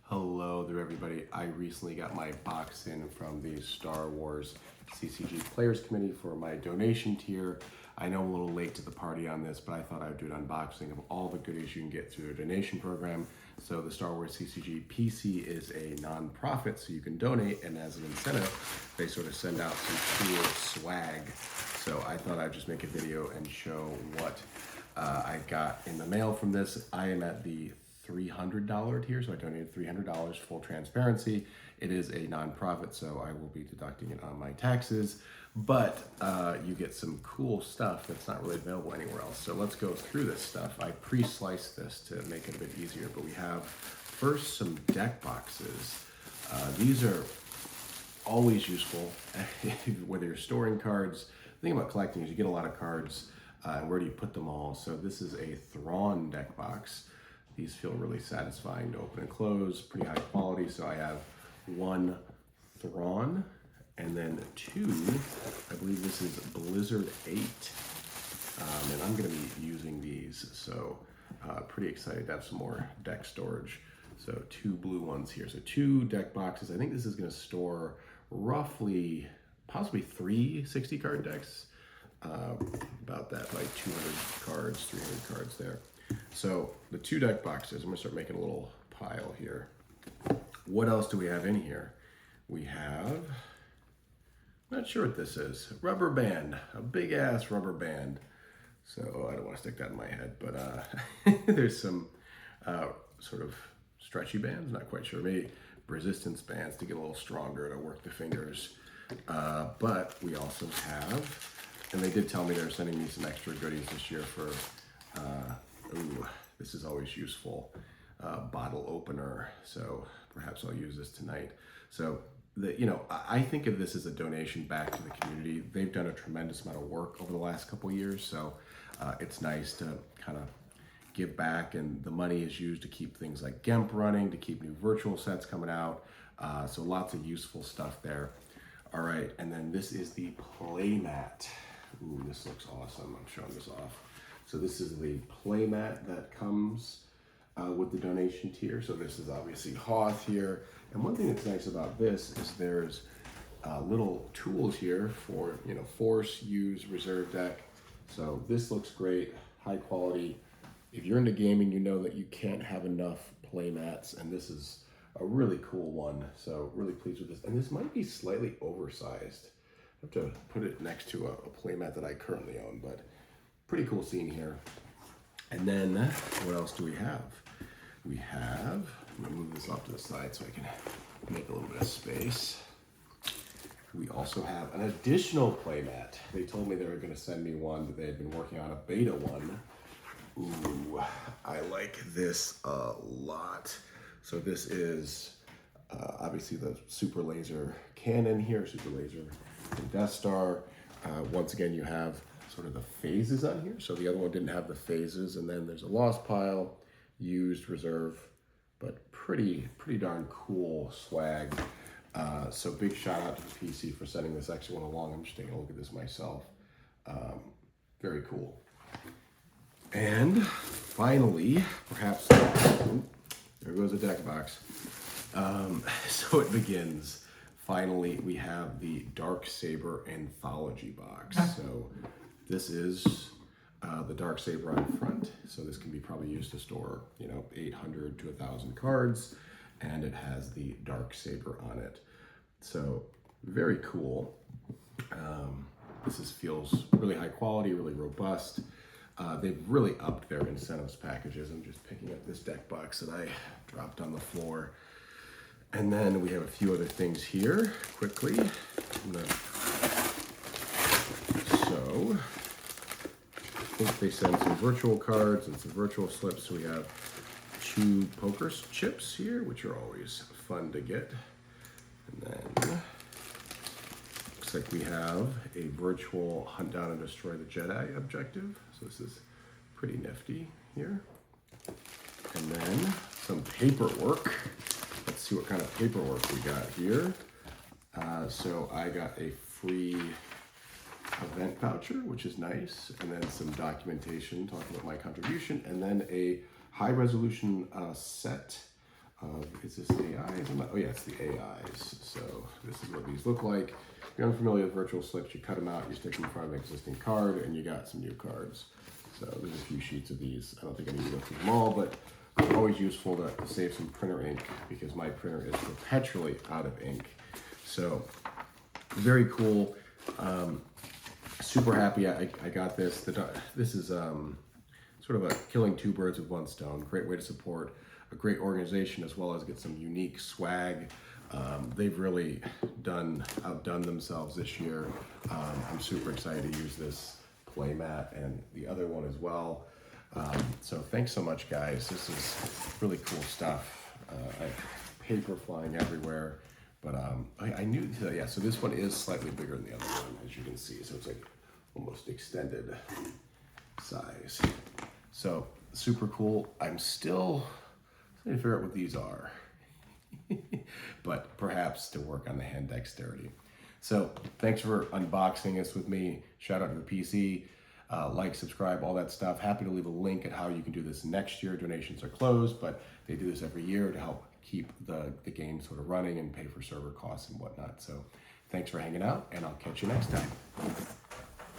Hello there, everybody. I recently got my box in from the Star Wars CCG Players Committee for my donation tier. I know I'm a little late to the party on this, but I thought I would do an unboxing of all the goodies you can get through a donation program. So the Star Wars CCG PC is a non-profit, so you can donate, and as an incentive, they sort of send out some cool swag. So I thought I'd just make a video and show what I got in the mail from this. I am at the $300 tier, so I donated $300, full transparency. It is a nonprofit, so I will be deducting it on my taxes, but you get some cool stuff that's not really available anywhere else. So let's go through this stuff. I pre-sliced this to make it a bit easier, but we have first some deck boxes. These are always useful, whether you're storing cards. The thing about collecting is you get a lot of cards, and where do you put them all? So this is a Thrawn deck box. These feel really satisfying to open and close, pretty high quality. So I have one Thrawn, and then two, I believe this is Blizzard 8. And I'm gonna be using these, so pretty excited to have some more deck storage. So two blue ones here. So two deck boxes. I think this is gonna store roughly, possibly 3 60 card decks. About that, like 200 cards, 300 cards there. So the two deck boxes, I'm gonna start making a little pile here. What else do we have in here? We have, not sure what this is, rubber band, a big ass rubber band. So I don't wanna stick that in my head, but there's some sort of stretchy bands, not quite sure, maybe resistance bands to get a little stronger to work the fingers. But we also have, and they did tell me they're sending me some extra goodies this year for, ooh, this is always useful, bottle opener. So perhaps I'll use this tonight. So I think of this as a donation back to the community. They've done a tremendous amount of work over the last couple of years. So it's nice to kind of give back, and the money is used to keep things like GEMP running, to keep new virtual sets coming out. So lots of useful stuff there. All right, and then this is the Playmat. Ooh, this looks awesome. I'm showing this off. So this is the Playmat that comes with the donation tier. So this is obviously Hoth here. And one thing that's nice about this is there's little tools here for, force, use, reserve deck. So this looks great, high quality. If you're into gaming, you know that you can't have enough Playmats, and this is a really cool one. So really pleased with this. And this might be slightly oversized. I have to put it next to a Playmat that I currently own, but pretty cool scene here. And then what else do we have? We have, I'm gonna move this off to the side so I can make a little bit of space. We also have an additional Playmat. They told me they were gonna send me one that they had been working on, a beta one. Ooh, I like this a lot. So this is obviously the super laser cannon here, super laser Death Star. Once again, you have sort of the phases on here. So the other one didn't have the phases, and then there's a lost pile, used, reserve, but pretty darn cool swag. So big shout out to the PC for sending this extra one along. I'm just taking a look at this myself. Very cool. And finally, perhaps, there goes a deck box. So it begins. Finally, we have the Darksaber Anthology box. So this is the Darksaber on front. So this can be probably used to store, 800 to 1,000 cards, and it has the Darksaber on it. So very cool. This feels really high quality, really robust. They've really upped their incentives packages. I'm just picking up this deck box that I dropped on the floor. And then we have a few other things here, quickly. So, I think they send some virtual cards and some virtual slips. So we have 2 poker chips here, which are always fun to get. And then, looks like we have a virtual hunt down and destroy the Jedi objective. So this is pretty nifty here. And then some paperwork. Let's see what kind of paperwork we got here. So I got a free event voucher, which is nice, and then some documentation talking about my contribution, and then a high resolution set of is this AIs? Oh yeah, it's the AIs. So this is what these look like. If you're unfamiliar with virtual slips, you cut them out, you stick them in front of an existing card, and you got some new cards. So there's a few sheets of these. I don't think I need to go through them all, but it's always useful to save some printer ink because my printer is perpetually out of ink. So very cool. Super happy I got this. This is sort of a killing two birds with one stone. Great way to support a great organization as well as get some unique swag. They've really outdone themselves this year. I'm super excited to use this Playmat and the other one as well. So thanks so much, guys. This is really cool stuff. I have paper flying everywhere, but I knew, yeah, so this one is slightly bigger than the other one, as you can see. So it's like almost extended size. So super cool. I'm still trying to figure out what these are, but perhaps to work on the hand dexterity. So thanks for unboxing this with me. Shout out to the PC. Like, subscribe, all that stuff. Happy to leave a link at how you can do this next year. Donations are closed, but they do this every year to help keep the game sort of running and pay for server costs and whatnot. So thanks for hanging out, and I'll catch you next time.